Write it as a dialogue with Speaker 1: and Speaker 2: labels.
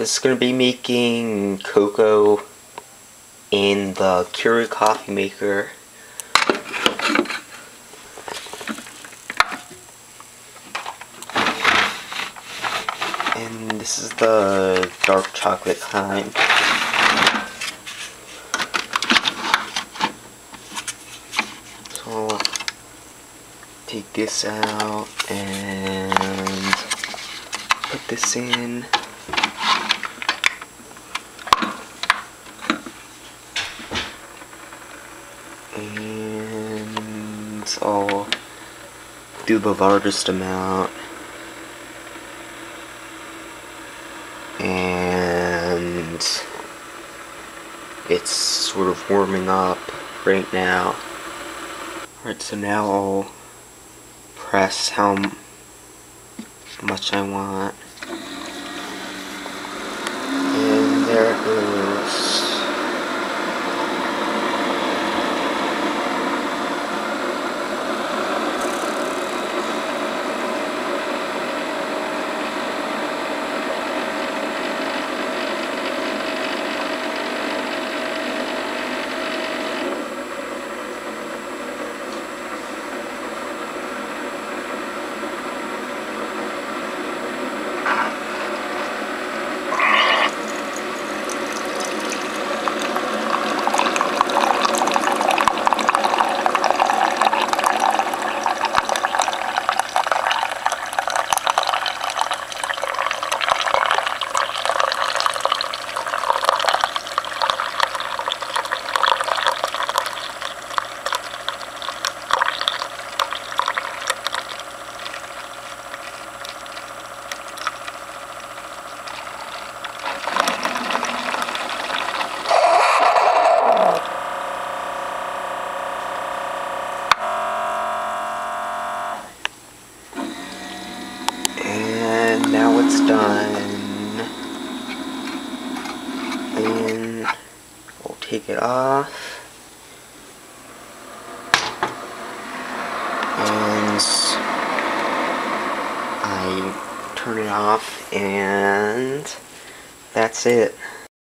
Speaker 1: This is going to be making cocoa in the Keurig coffee maker. And this is the dark chocolate kind. So I'll take this out and put this in. And I'll do the largest amount. And it's sort of warming up right now. Alright, so now I'll press how much I want. And there it goes. And now it's done. And we'll take it off. And I turn it off, and that's it.